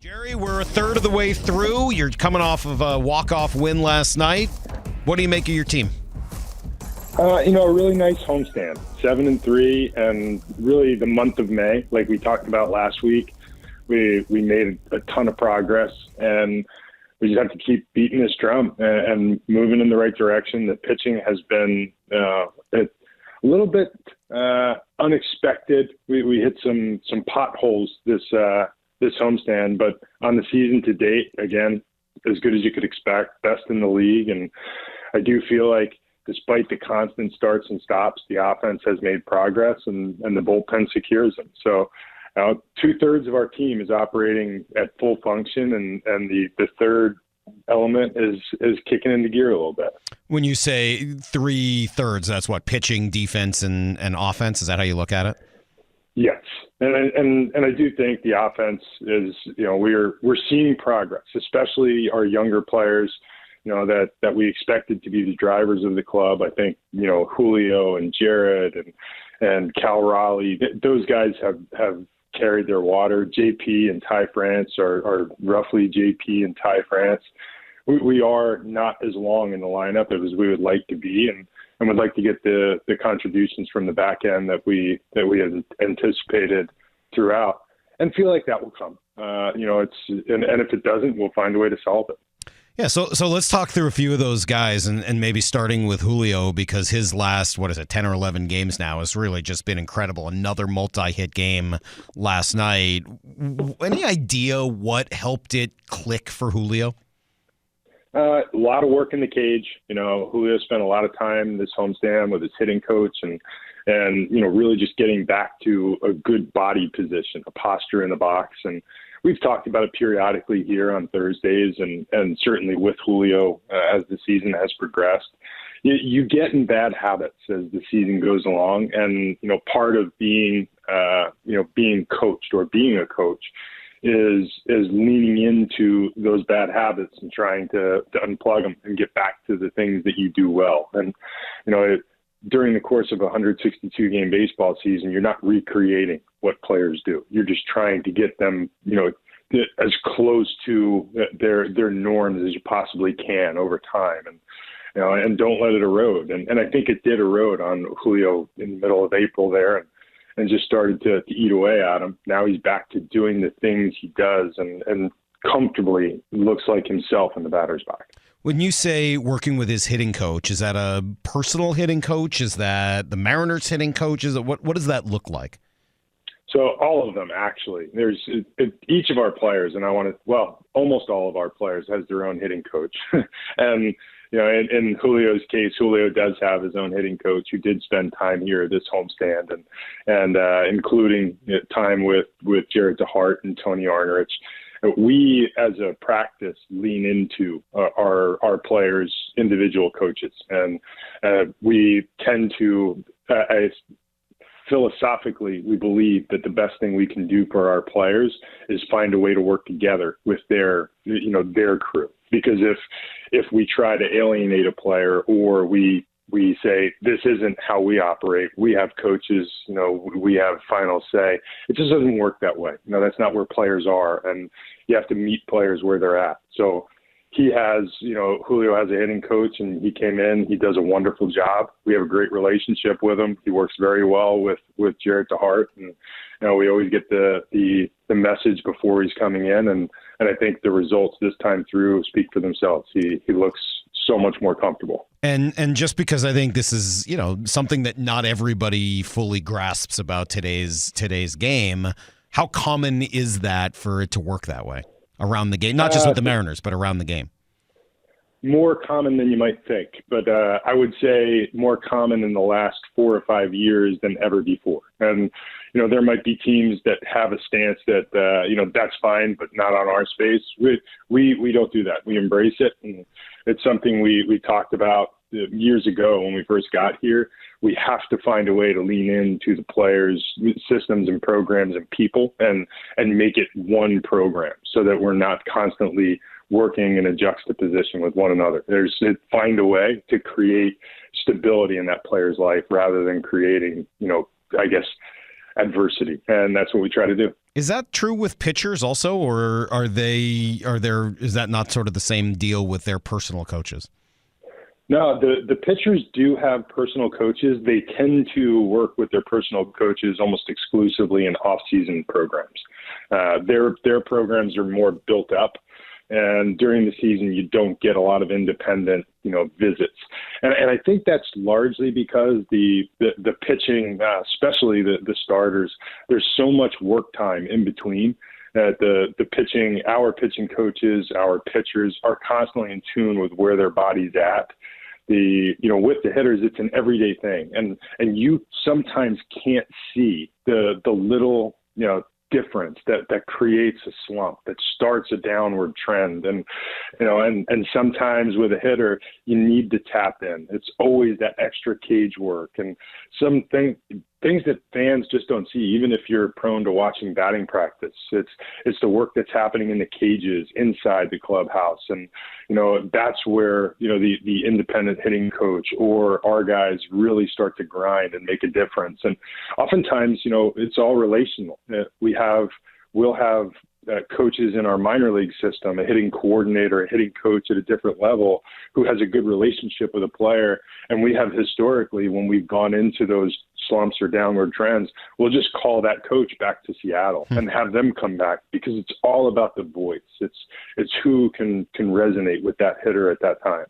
Jerry, we're a third of the way through. You're coming off of a walk-off win last night. What do you make of your team? A really nice homestand, 7-3, and really the month of May, like we talked about last week, we made a ton of progress, and we just have to keep beating this drum and moving in the right direction. The pitching has been a little bit unexpected. We hit some potholes this homestand, but on the season to date, again, as good as you could expect, best in the league. And I do feel like despite the constant starts and stops, the offense has made progress and the bullpen secures them. So 2/3 of our team is operating at full function, and the third element is kicking into gear a little bit. When you say 3/3, that's what, pitching, defense, and offense? Is that how you look at it? Yes, and I do think the offense is, we're seeing progress, especially our younger players, that we expected to be the drivers of the club. I think, Julio and Jared and Cal Raleigh, those guys have carried their water. JP and Ty France are roughly JP and Ty France. We are not as long in the lineup as we would like to be, and would like to get the contributions from the back end that we had anticipated throughout, and feel like that will come. And if it doesn't, we'll find a way to solve it. Yeah, so let's talk through a few of those guys, and maybe starting with Julio, because his last, 10 or 11 games now has really just been incredible. Another multi-hit game last night. Any idea what helped it click for Julio? A lot of work in the cage. Julio spent a lot of time this homestand with his hitting coach and really just getting back to a good body position, a posture in the box. And we've talked about it periodically here on Thursdays and certainly with Julio as the season has progressed. You get in bad habits as the season goes along. And, part of being coached or being a coach is leaning into those bad habits and trying to unplug them and get back to the things that you do well. And, during the course of a 162-game baseball season, you're not recreating what players do. You're just trying to get them, as close to their norms as you possibly can over time. And don't let it erode. And I think it did erode on Julio in the middle of April there and just started to eat away at him. Now he's back to doing the things he does and comfortably looks like himself in the batter's box. When you say working with his hitting coach, is that a personal hitting coach? Is that the Mariners hitting coach? What does that look like? So all of them, actually. There's each of our players, and almost all of our players has their own hitting coach. And, in Julio's case, Julio does have his own hitting coach who did spend time here this homestand and including time with Jared DeHart and Tony Arnerich. We, as a practice, lean into our players' individual coaches, and we tend to, philosophically, we believe that the best thing we can do for our players is find a way to work together with their crew. Because if we try to alienate a player or we say, this isn't how we operate, we have coaches, we have final say, it just doesn't work that way. That's not where players are, and you have to meet players where they're at. So he has, Julio has a hitting coach, and he came in, he does a wonderful job. We have a great relationship with him. He works very well with Jared DeHart, and we always get the message before he's coming in, and I think the results this time through speak for themselves. He looks so much more comfortable. And just because I think this is, something that not everybody fully grasps about today's game, how common is that for it to work that way around the game? Not just with the Mariners, but around the game. More common than you might think, but I would say more common in the last 4 or 5 years than ever before. And, there might be teams that have a stance that, that's fine, but not on our space. We don't do that. We embrace it. And it's something we talked about years ago when we first got here. We have to find a way to lean into the players' systems and programs and people and make it one program so that we're not constantly working in a juxtaposition with one another. Find a way to create stability in that player's life rather than creating, adversity, and that's what we try to do. Is that true with pitchers also, or is that not sort of the same deal with their personal coaches? No, the pitchers do have personal coaches. They tend to work with their personal coaches almost exclusively in off-season programs. Their programs are more built up, and during the season you don't get a lot of independent, visits. And I think that's largely because the pitching, especially the starters, there's so much work time in between that our pitching coaches, our pitchers are constantly in tune with where their body's at. With the hitters, it's an everyday thing, and you sometimes can't see the little difference that creates a slump, that starts a downward trend, and sometimes with a hitter you need to tap in. It's always that extra cage work and some things that fans just don't see, even if you're prone to watching batting practice. It's the work that's happening in the cages inside the clubhouse, and that's where the independent hitting coach or our guys really start to grind and make a difference. And oftentimes it's all relational. We'll have coaches in our minor league system, a hitting coordinator, a hitting coach at a different level who has a good relationship with a player. And we have historically, when we've gone into those slumps or downward trends, we'll just call that coach back to Seattle and have them come back, because it's all about the voice. It's who can resonate with that hitter at that time.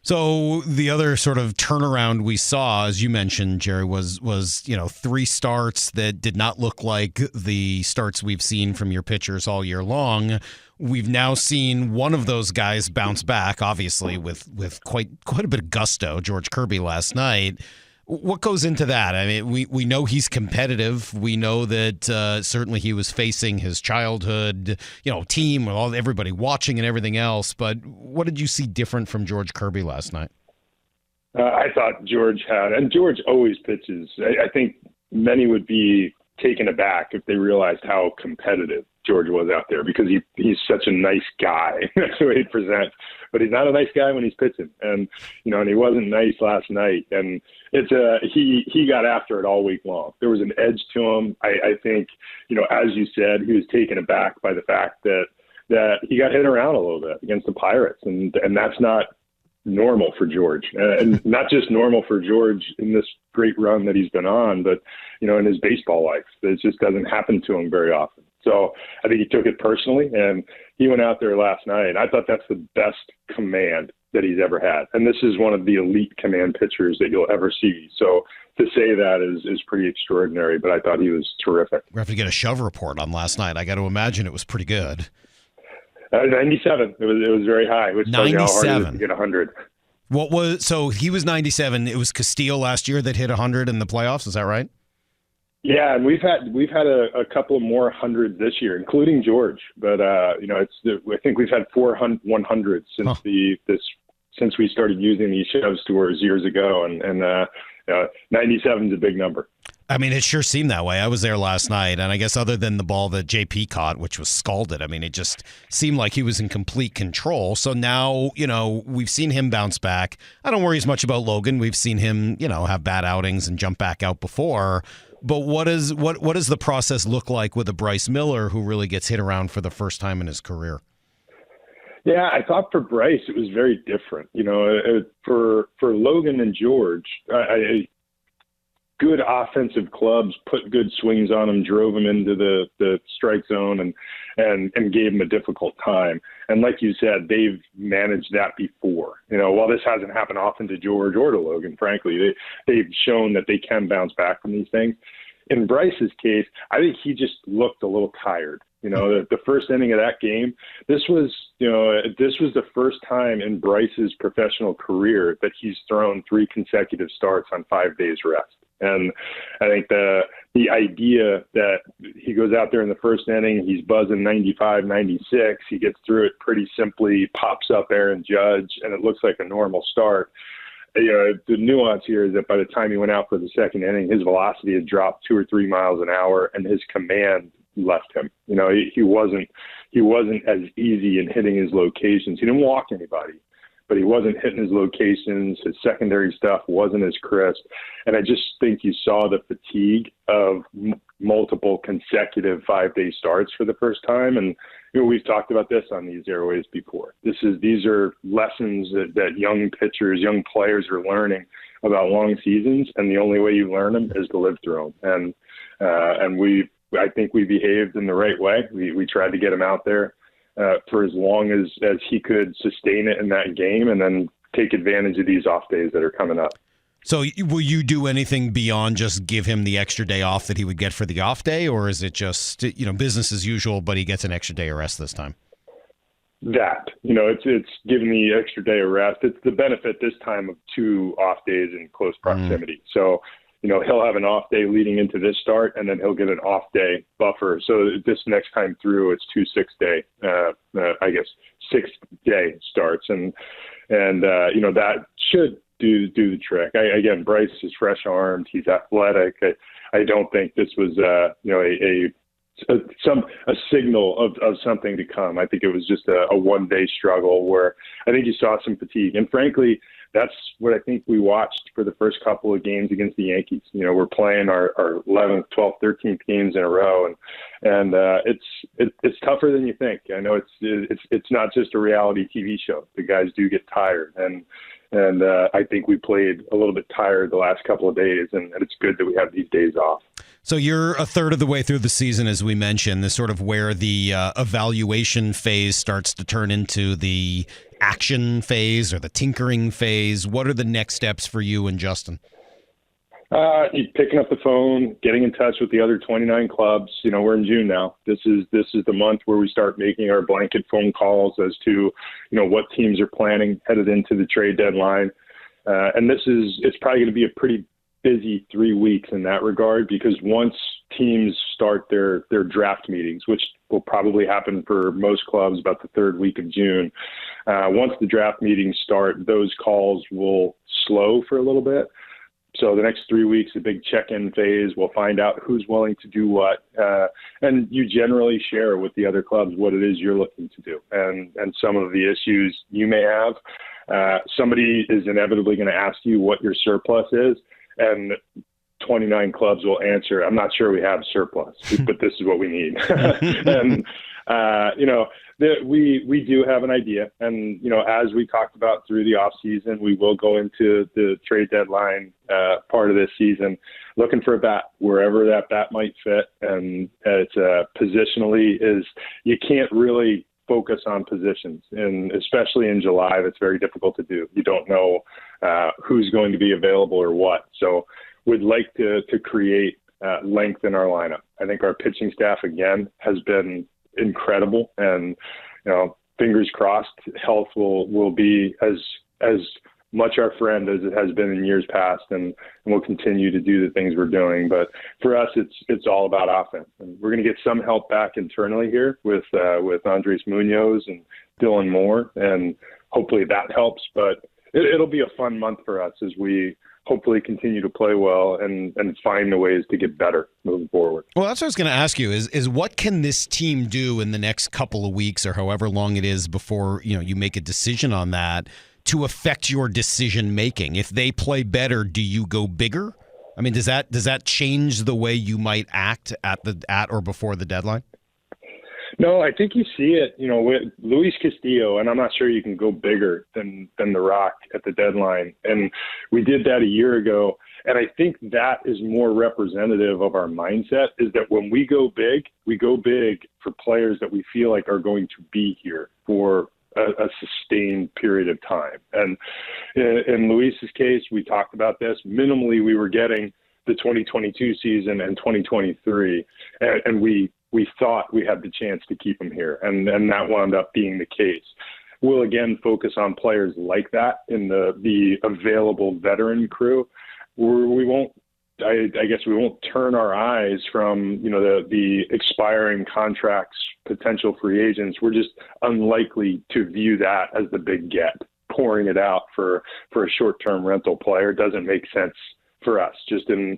So the other sort of turnaround we saw, as you mentioned, Jerry, was 3 starts that did not look like the starts we've seen from your pitchers all year long. We've now seen one of those guys bounce back, obviously with quite a bit of gusto, George Kirby last night. What goes into that? I mean, we know he's competitive. We know that certainly he was facing his childhood, team with everybody watching and everything else. But what did you see different from George Kirby last night? I thought George always pitches. I think many would be taken aback if they realized how competitive George was out there, because he's such a nice guy. That's the way he presents. But he's not a nice guy when he's pitching, and and he wasn't nice last night. And it's he got after it all week long. There was an edge to him. I think as you said, he was taken aback by the fact that he got hit around a little bit against the Pirates, and that's not normal for George, and not just normal for George in this great run that he's been on, but in his baseball life. It just doesn't happen to him very often. So I think he took it personally, and he went out there last night. I thought that's the best command that he's ever had. And this is one of the elite command pitchers that you'll ever see. So to say that is pretty extraordinary, but I thought he was terrific. We have to get a shove report on last night. I got to imagine it was pretty good. 97. It was very high, which tells you how hard it is to get 100. So he was 97. It was Castillo last year that hit 100 in the playoffs. Is that right? Yeah, and we've had a couple more hundreds this year, including George. But I think we've had 400 since since we started using these shoves tours years ago, and 97 is a big number. I mean, it sure seemed that way. I was there last night, and I guess other than the ball that JP caught, which was scalded, I mean, it just seemed like he was in complete control. So now, we've seen him bounce back. I don't worry as much about Logan. We've seen him, have bad outings and jump back out before. But what does the process look like with a Bryce Miller who really gets hit around for the first time in his career? Yeah, I thought for Bryce it was very different. For Logan and George, good offensive clubs put good swings on him, drove him into the strike zone, and gave him a difficult time. And like you said, they've managed that before. While this hasn't happened often to George or to Logan, frankly, they've shown that they can bounce back from these things. In Bryce's case, I think he just looked a little tired. The first inning of that game, this was the first time in Bryce's professional career that he's thrown 3 consecutive starts on 5 days rest. And I think the idea that he goes out there in the first inning, he's buzzing 95, 96, he gets through it pretty simply, pops up Aaron Judge, and it looks like a normal start. The nuance here is that by the time he went out for the second inning, his velocity had dropped 2 or 3 miles an hour, and his command left him. He wasn't as easy in hitting his locations. He didn't walk anybody, but he wasn't hitting his locations. His secondary stuff wasn't as crisp. And I just think you saw the fatigue of multiple consecutive 5-day starts for the first time. And we've talked about this on these airways before. These are lessons that young pitchers, young players are learning about long seasons, and the only way you learn them is to live through them. And I think we behaved in the right way. We tried to get him out there for as long as he could sustain it in that game, and then take advantage of these off days that are coming up. So will you do anything beyond just give him the extra day off that he would get for the off day, or is it just business as usual, but he gets an extra day of rest this time? That, it's giving the extra day of rest. It's the benefit this time of 2 off days in close proximity. So, he'll have an off day leading into this start, and then he'll get an off day buffer. So this next time through, it's 2 6-day, 6-day starts. And that should do the trick. Again, Bryce is fresh armed. He's athletic. I don't think this was, a signal of something to come. I think it was just a 1-day struggle where I think you saw some fatigue. And frankly, that's what I think we watched for the first couple of games against the Yankees. We're playing our 11th, 12th, 13th games in a row, and it's tougher than you think. I know it's not just a reality TV show. The guys do get tired, and I think we played a little bit tired the last couple of days, and it's good that we have these days off. So you're a third of the way through the season, as we mentioned. This sort of where the evaluation phase starts to turn into the action phase or the tinkering phase. What are the next steps for you and Justin? Picking up the phone, getting in touch with the other 29 clubs. We're in June now. This is the month where we start making our blanket phone calls as to, what teams are planning headed into the trade deadline. And it's probably going to be a pretty busy 3 weeks in that regard, because once teams start their draft meetings, which will probably happen for most clubs about the 3rd week of June, once the draft meetings start, those calls will slow for a little bit. So the next 3 weeks, a big check-in phase. We'll find out who's willing to do what. And you generally share with the other clubs what it is you're looking to do and some of the issues you may have. Somebody is inevitably going to ask you what your surplus is, and 29 clubs will answer, I'm not sure we have surplus, but this is what we need. And, we do have an idea. And, as we talked about through the off season, we will go into the trade deadline part of this season looking for a bat wherever that bat might fit. And it's positionally you can't really focus on positions, and especially in July, that's very difficult to do. You don't know who's going to be available or what. So we'd like to create length in our lineup. I think our pitching staff, again, has been incredible, and fingers crossed, health will be as much our friend as it has been in years past, and we'll continue to do the things we're doing. But for us, it's all about offense, and we're going to get some help back internally here with Andres Munoz and Dylan Moore, and hopefully that helps. But it'll be a fun month for us as we hopefully continue to play well and find the ways to get better moving forward. Well, that's what I was going to ask you is what can this team do in the next couple of weeks or however long it is before you make a decision on that to affect your decision making? If they play better, do you go bigger? I mean, does that change the way you might act at or before the deadline? No, I think you see it, with Luis Castillo, and I'm not sure you can go bigger than The Rock at the deadline. And we did that a year ago. And I think that is more representative of our mindset, is that when we go big for players that we feel like are going to be here for a sustained period of time. And in Luis's case, we talked about this. Minimally, we were getting the 2022 season and 2023, and we thought we had the chance to keep him here, and that wound up being the case. We'll again focus on players like that in the available veteran crew. We won't. I guess we won't turn our eyes from the expiring contracts, potential free agents. We're just unlikely to view that as the big get. Pouring it out for a short-term rental player doesn't make sense for us, just in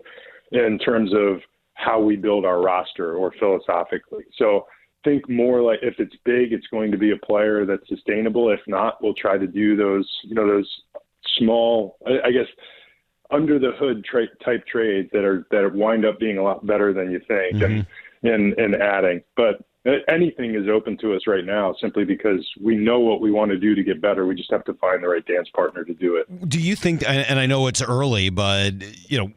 terms of how we build our roster or philosophically. So think more like if it's big, it's going to be a player that's sustainable. If not, we'll try to do those, those small, I guess, under the hood type trades that wind up being a lot better than you think, and adding. But anything is open to us right now, simply because we know what we want to do to get better. We just have to find the right dance partner to do it. Do you think, and I know it's early, but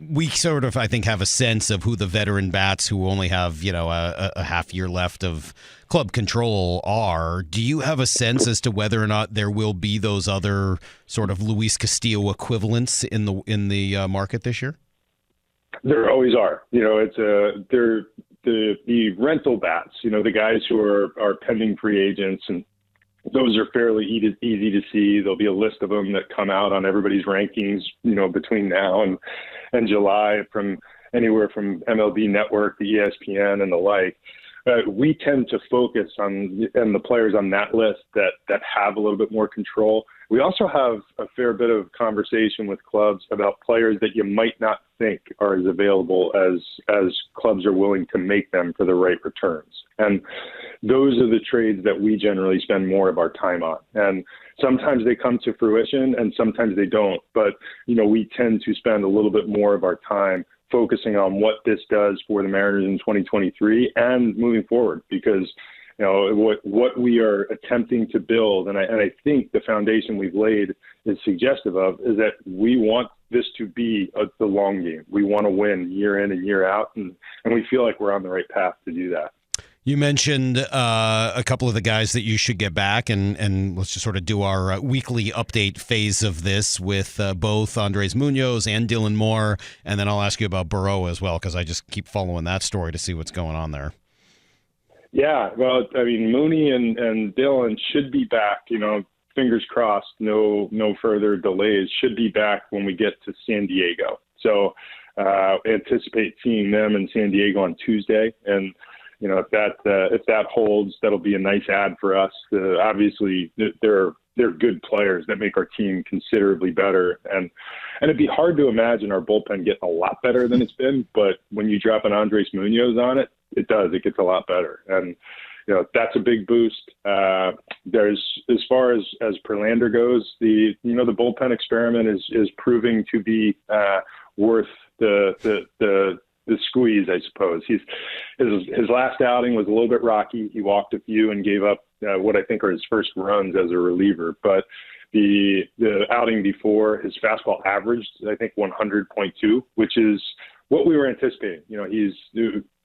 we sort of, I think, have a sense of who the veteran bats who only have a half year left of club control are. Do you have a sense as to whether or not there will be those other sort of Luis Castillo equivalents in the market this year? There always are. They're the rental bats, the guys who are pending free agents, and those are fairly easy to see. There'll be a list of them that come out on everybody's rankings, between now and July, from anywhere from MLB Network to ESPN and the like. We tend to focus on the players on that list that have a little bit more control. We also have a fair bit of conversation with clubs about players that you might not think are as available as clubs are willing to make them for the right returns. And those are the trades that we generally spend more of our time on. And sometimes they come to fruition and sometimes they don't. But, we tend to spend a little bit more of our time focusing on what this does for the Mariners in 2023 and moving forward, because what we are attempting to build, and I think the foundation we've laid is suggestive of, is that we want this to be the long game. We want to win year in and year out, and we feel like we're on the right path to do that. You mentioned a couple of the guys that you should get back, and let's just sort of do our weekly update phase of this with both Andres Munoz and Dylan Moore, and then I'll ask you about Burrow as well, because I just keep following that story to see what's going on there. Yeah, well, I mean, Mooney and Dylan should be back, fingers crossed, no further delays, should be back when we get to San Diego. So anticipate seeing them in San Diego on Tuesday, and if that holds, that'll be a nice add for us. Obviously, they're good players that make our team considerably better, and it'd be hard to imagine our bullpen getting a lot better than it's been. But when you drop an Andres Munoz on it, it does. It gets a lot better, and that's a big boost. There's, as far as Perlander goes, the bullpen experiment is proving to be worth the squeeze, I suppose. His last outing was a little bit rocky. He walked a few and gave up what I think are his first runs as a reliever. But the outing before, his fastball averaged, I think, 100.2, which is what we were anticipating. He's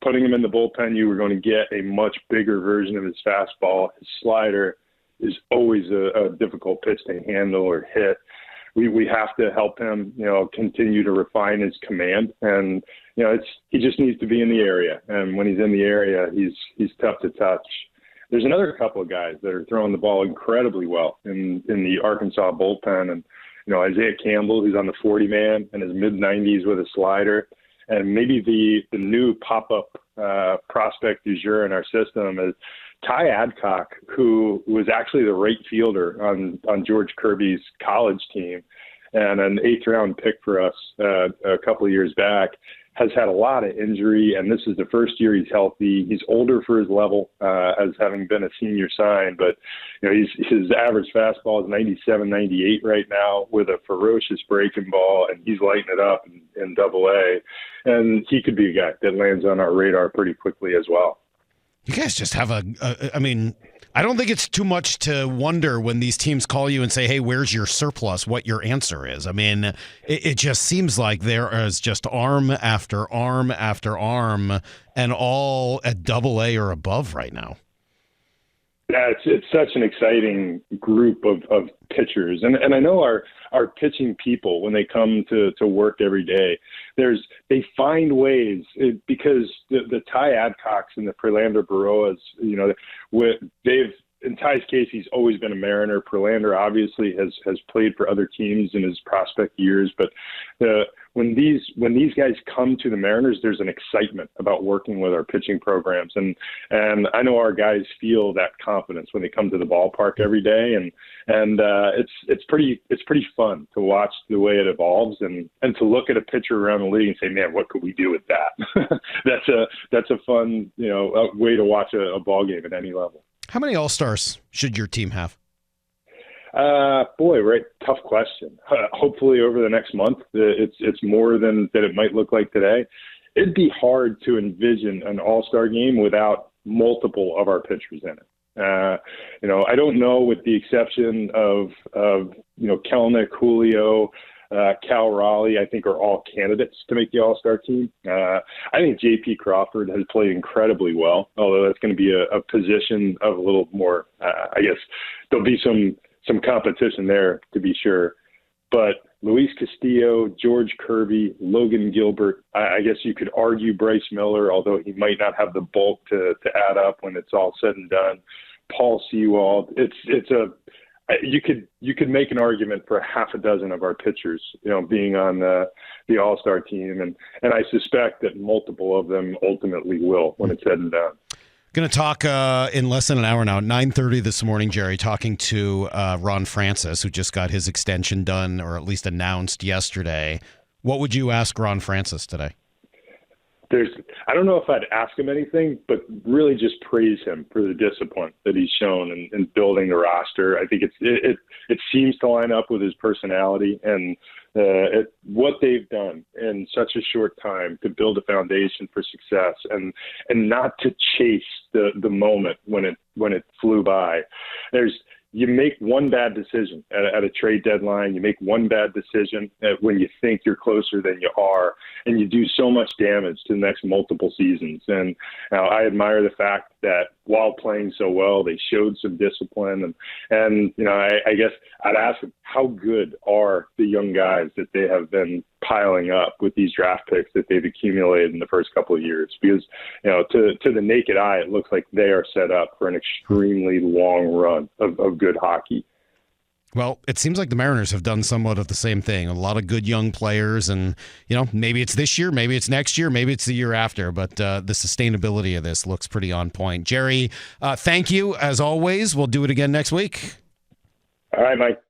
putting him in the bullpen. You were going to get a much bigger version of his fastball. His slider is always a difficult pitch to handle or hit. We have to help him, continue to refine his command, and he just needs to be in the area. And when he's in the area, he's tough to touch. There's another couple of guys that are throwing the ball incredibly well in the Arkansas bullpen, and Isaiah Campbell, who's on the 40-man in his mid-90s with a slider, and maybe the new pop-up prospect du jour in our system is Ty Adcock, who was actually the right fielder on George Kirby's college team and an 8th-round pick for us a couple of years back, has had a lot of injury, and this is the first year he's healthy. He's older for his level, as having been a senior sign, but his average fastball is 97, 98 right now with a ferocious breaking ball, and he's lighting it up in Double-A, and he could be a guy that lands on our radar pretty quickly as well. You guys just have I mean, I don't think it's too much to wonder when these teams call you and say, hey, where's your surplus, what your answer is. I mean, it just seems like there is just arm after arm after arm, and all at Double-A or above right now. Yeah, it's such an exciting group of pitchers. And I know our pitching people, when they come to work every day, they find ways, because the Ty Adcocks and the Perlander Baroas, in Ty's case, he's always been a Mariner. Perlander obviously has played for other teams in his prospect years, but when these guys come to the Mariners, there's an excitement about working with our pitching programs, and I know our guys feel that confidence when they come to the ballpark every day, and it's pretty fun to watch the way it evolves, and to look at a pitcher around the league and say, man, what could we do with that? that's a fun way to watch a ball game at any level. How many All-Stars should your team have? Right. Tough question. Hopefully over the next month, it's more than that it might look like today. It'd be hard to envision an all-star game without multiple of our pitchers in it. I don't know, with the exception of Kelnick, Julio, Cal Raleigh, I think are all candidates to make the all-star team. I think J.P. Crawford has played incredibly well, although that's going to be a position of a little more, I guess there'll be some competition there, to be sure. But Luis Castillo, George Kirby, Logan Gilbert, I guess you could argue Bryce Miller, although he might not have the bulk to add up when it's all said and done. Paul Sewald. You could make an argument for half a dozen of our pitchers, being on the All-Star team, and I suspect that multiple of them ultimately will when it's said and done. Going to talk in less than an hour now, 9:30 this morning, Jerry, talking to Ron Francis, who just got his extension done, or at least announced yesterday. What would you ask Ron Francis today? I don't know if I'd ask him anything, but really just praise him for the discipline that he's shown in building the roster. I think it seems to line up with his personality, and what they've done in such a short time to build a foundation for success, and not to chase the moment when it flew by. You make one bad decision at a trade deadline. You make one bad decision when you think you're closer than you are, and you do so much damage to the next multiple seasons. And I admire the fact that while playing so well, they showed some discipline. And I guess I'd ask them, how good are the young guys that they have been piling up with these draft picks that they've accumulated in the first couple of years? Because, to the naked eye, it looks like they are set up for an extremely long run of good hockey. Well, it seems like the Mariners have done somewhat of the same thing. A lot of good young players, and maybe it's this year, maybe it's next year, maybe it's the year after, but the sustainability of this looks pretty on point. Jerry, thank you as always. We'll do it again next week. All right, Mike.